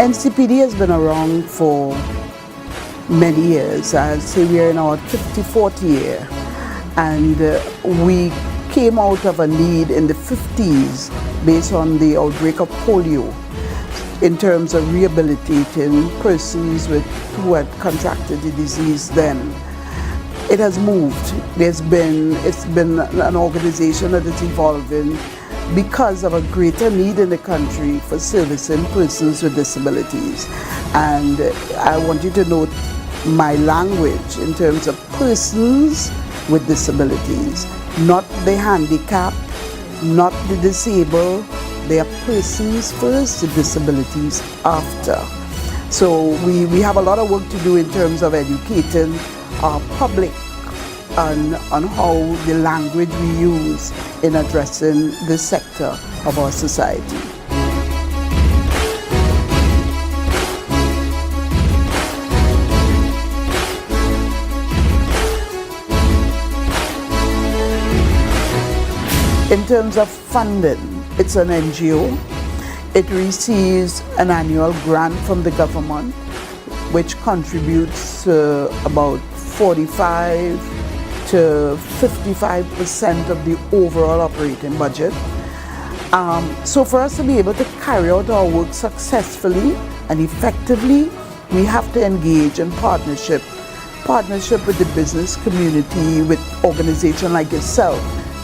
NCPD has been around for many years. I'd say we're in our 54th year, and we came out of a need in the 50s based on the outbreak of polio in terms of rehabilitating persons who had contracted the disease then. It has moved. It's been an organization that is evolving because of a greater need in the country for servicing persons with disabilities. And I want you to note my language in terms of persons with disabilities, not the handicapped, not the disabled. They are persons first, the disabilities after. So we have a lot of work to do in terms of educating our public on how the language we use in addressing this sector of our society. In terms of funding, it's an NGO. It receives an annual grant from the government, which contributes about 45 to 55% of the overall operating budget. So for us to be able to carry out our work successfully and effectively, we have to engage in partnership with the business community, with organizations like yourself.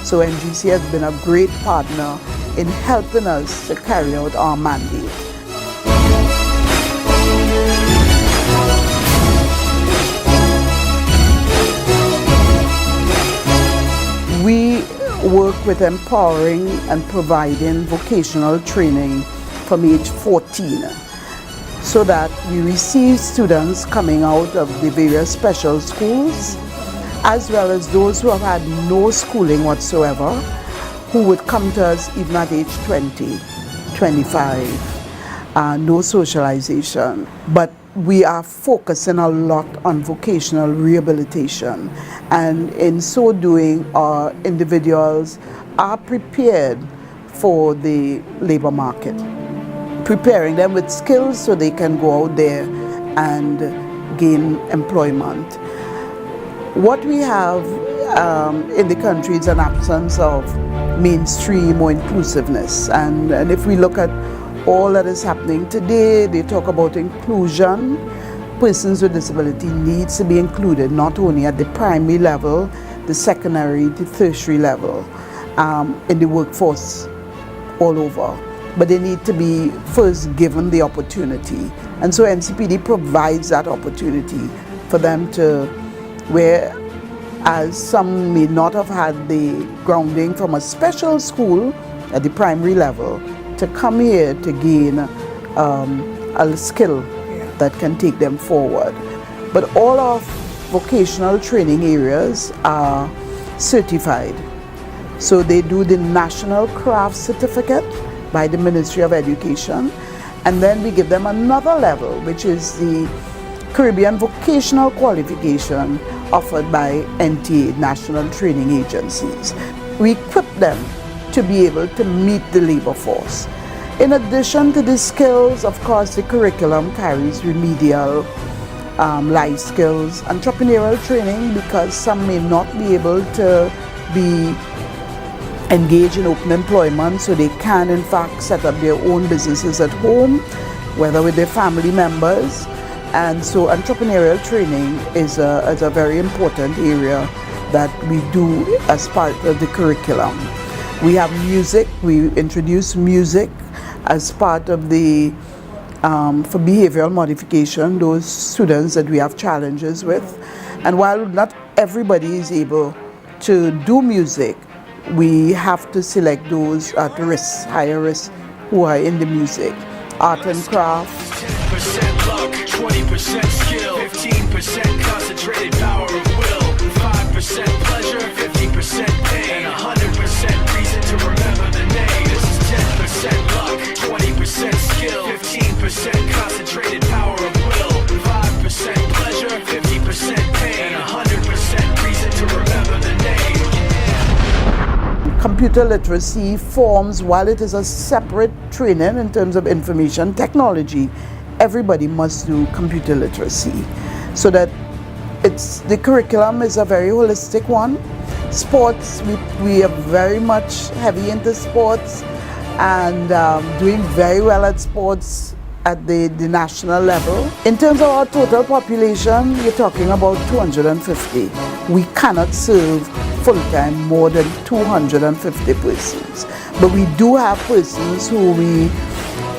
So NGC has been a great partner in helping us to carry out our mandate. We work with empowering and providing vocational training from age 14, so that we receive students coming out of the various special schools, as well as those who have had no schooling whatsoever, who would come to us even at age 20, 25, no socialization. But we are focusing a lot on vocational rehabilitation, and in so doing, our individuals are prepared for the labor market, preparing them with skills so they can go out there and gain employment. What we have in the country is an absence of mainstream or inclusiveness, and if we look at all that is happening today, they talk about inclusion. Persons with disability needs to be included not only at the primary level, the secondary, the tertiary level, in the workforce all over, but they need to be first given the opportunity. And so NCPD provides that opportunity for them to, whereas some may not have had the grounding from a special school at the primary level, to come here to gain a skill that can take them forward. But all of vocational training areas are certified. So they do the National Craft Certificate by the Ministry of Education, and then we give them another level, which is the Caribbean Vocational Qualification offered by NTA, National Training Agencies. We equip them to be able to meet the labor force. In addition to the skills, of course, the curriculum carries remedial life skills, entrepreneurial training, because some may not be able to be engaged in open employment, so they can in fact set up their own businesses at home, whether with their family members. And so entrepreneurial training is a very important area that we do as part of the curriculum. We have music. We introduce music as part of the, for behavioral modification, those students that we have challenges with. And while not everybody is able to do music, we have to select those at risk, higher risk, who are in the music. Art and craft. 10% luck, 20% skill, 15% concentrated power of will, 5% pleasure, 50% pain, and 100% reason to remember the name. This is 10% luck, 20% skill, 15% concentrated power of will, 5% pleasure, 50% pain, and 100% reason to remember the name. Computer literacy forms, while it is a separate training in terms of information technology, everybody must do computer literacy, so that the curriculum is a very holistic one. Sports, we are very much heavy into sports, and doing very well at sports at the national level. In terms of our total population, you're talking about 250. We cannot serve full-time more than 250 persons. But we do have persons who we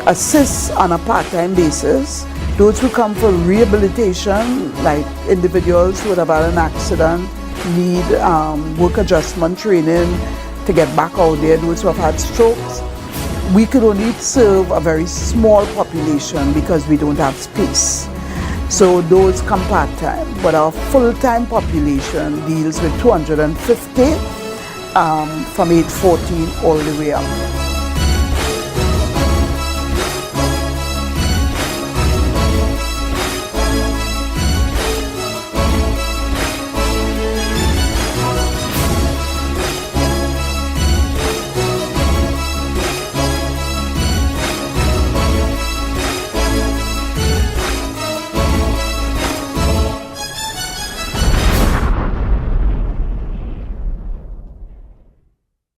assist on a part-time basis. Those who come for rehabilitation, like individuals who would have had an accident, need work adjustment training to get back out there, those who have had strokes. We could only serve a very small population because we don't have space. So those come part-time, but our full-time population deals with 250 from age 14 all the way up.